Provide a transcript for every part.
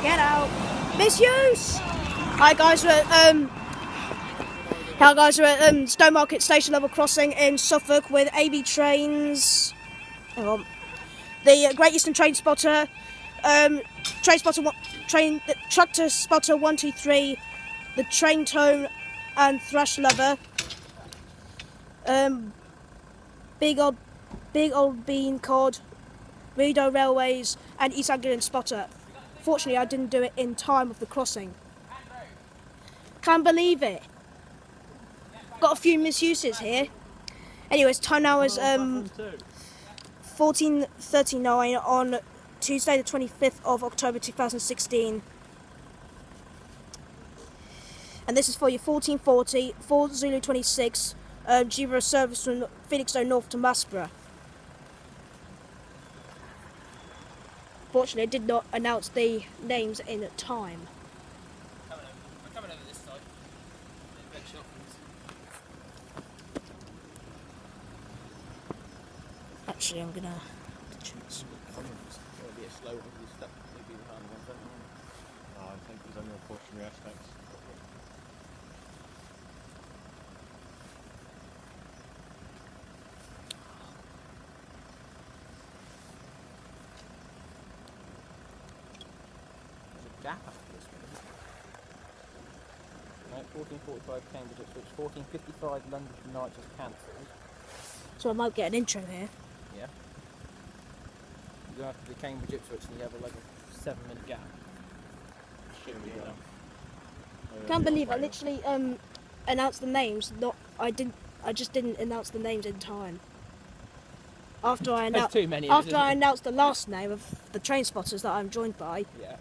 Get out. Misuse! Hi guys, we're at Stowmarket station level crossing in Suffolk with AB trains. Hang on. The Great Eastern Train Spotter, Tractor Spotter 123, the Train Tone and Thrash Lover, Big Old Bean Cod, Rideau Railways and East Anglian Spotter. Fortunately, I didn't do it in time of the crossing. Can't believe it. Got a few misuses here. Anyways, time now is 14:39 on Tuesday the 25th of October 2016. And this is for your 1440, 4 Zulu 26, Giro service from Felixstowe North to Masborough. Fortunately, I did not announce the names in time. I'm coming over this side. Actually, I'm gonna. It'll be a slow one because it's stuck maybe behind one thing. I think there's only unfortunate aspects. There's a gap after this one. Right, 14:45 Cambridge Ipswich, 14:55 London to Norwich is cancelled. So I might get an intro here. Yeah. You go after the Cambridge Ipswich and you have like a 7-minute gap. Shouldn't be done. Can't believe I literally announced the names. I just didn't announce the names in time. After I announced the last name of the train spotters that I'm joined by, Yeah.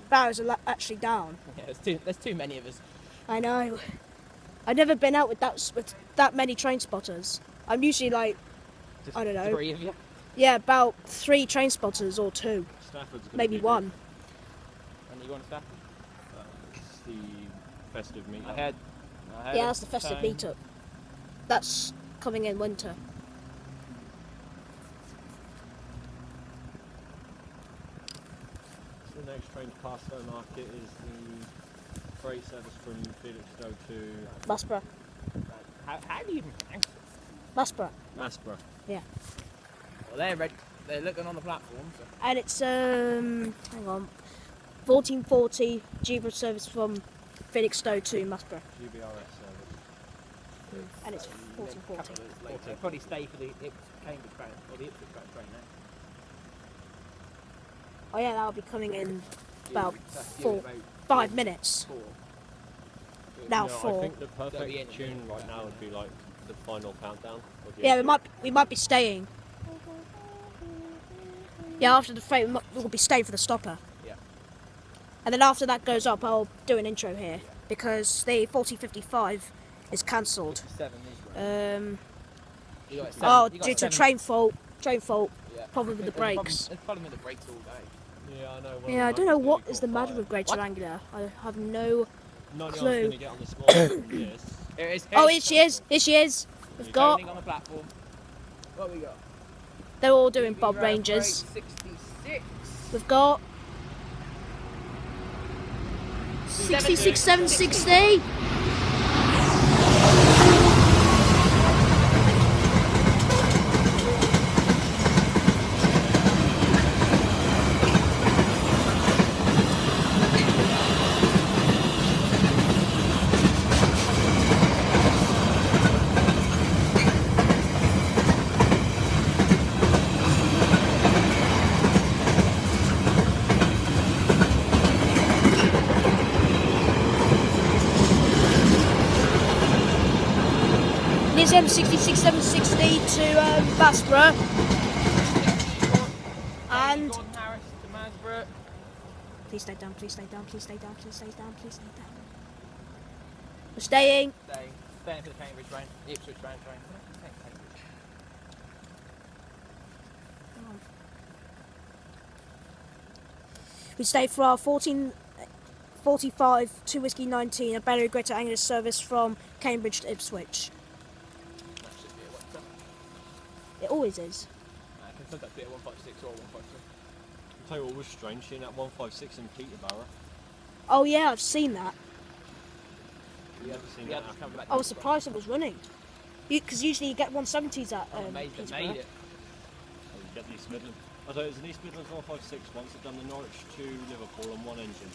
barriers are actually down. Yeah, there's too many of us. I know. I've never been out with that many train spotters. I'm usually like, Just I don't know. 3 of you. Yeah, about 3 train spotters or 2, Stafford's gonna maybe be 1. And you going to Stafford? It's the festive meet. I heard Yeah, that's the festive meetup. That's coming in winter. So the next train past Stowmarket is the freight service from Felixstowe to Masborough. How do you even pronounce it? Masborough. Masborough. Yeah. Well, they're ready. They're looking on the platform. So. And it's hang on, 1440 Giro service from Felixstowe to Masborough. GBRS service. And it's 1440. They'll probably stay for the Cambridge train or the Ipswich train now. Oh yeah, that'll be coming in about About 5 minutes. 4. Now I 4. think the That'll be perfect it. tune right now would be like the final countdown. Or the Yeah, exit. we might be staying. Yeah, after the freight, we'll be staying for the stopper. Yeah. And then after that goes up, I'll do an intro here because the 4055 is cancelled. 7 is right. You got 7, Oh, you got due to 7. train fault, Yeah. problem with the brakes. There's a problem with the brakes all day. Yeah, I know. Yeah, I don't know what is the matter with Greater Anglia. I have no Not clue. going to get on the small. Yes. Here it is. Oh, here she is. Here she is. We've got. Turning on the platform. What we got? They're all doing BB Bob Rail Rangers. Freight 66. We've got 66, 760. Here's M66 760 to Masborough. And Gordon Harris to Masborough. please stay down, please stay down, please stay down, please stay down, please stay down. We're staying. Staying for the Cambridge train. The Ipswich train. We stay for our 14:45 2 Whiskey 19, a Barry Greater Anglia service from Cambridge to Ipswich. That should be a 1. It always is. I can sometimes be a 156 or 153. Tell you what was strange, seeing that 156 in Peterborough. Oh yeah, I've seen that. We haven't seen Yeah, that it's coming happen. back. I was surprised it was running. Because usually you get 170s at I'm amazed they Peterborough. made it. Oh, you get the East Midlands. I thought it was an East Midlands 156 once. They've done the Norwich to Liverpool on one engine.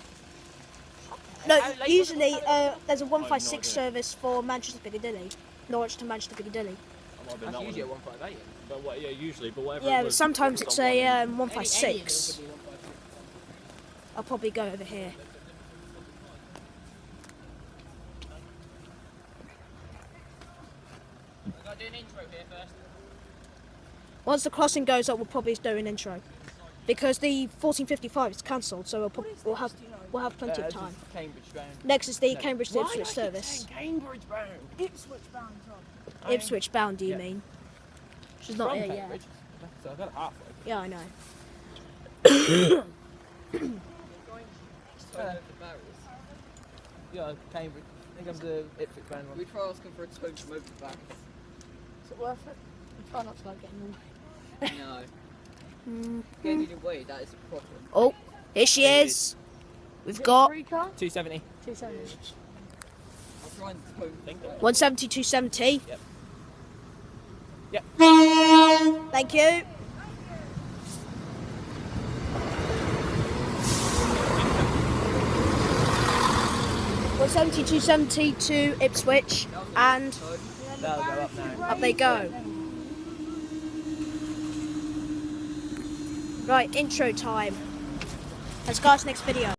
No, How late was usually it? there's a no 156 idea. service for Manchester Piccadilly, Norwich to Manchester Piccadilly. That might have been That's that usually a one. 158. But what, yeah, usually, but whatever Yeah, it but was, sometimes it was it's on one a engine. 156. I'll probably go over here. We've got to do an intro here first. Once the crossing goes up, we'll probably do an intro. Because the 1455 is cancelled, so we'll have plenty of time. Cambridge bound. Next is the No. Cambridge to Why Ipswich do I keep service. saying Cambridge bound. Ipswich bound, Tom. Ipswich bound, do you Yeah. mean? She's not From here yet. Cambridge. So I got it halfway. Yeah, I know. Yeah, Cambridge. I think I'm the Ipswich bound one. We try asking for a tow from over the back. Is it worth it? Try not to like getting in the way. No. Getting in your way, that is a problem. Oh, here she is. We've got Free car? 270. 270. I'll try and tow Think. 170, 270. Yep. Yep. Thank you. Well, 70, 270 to Ipswich, and That'll go up now. up they go. Right, intro time. Let's go to the next video.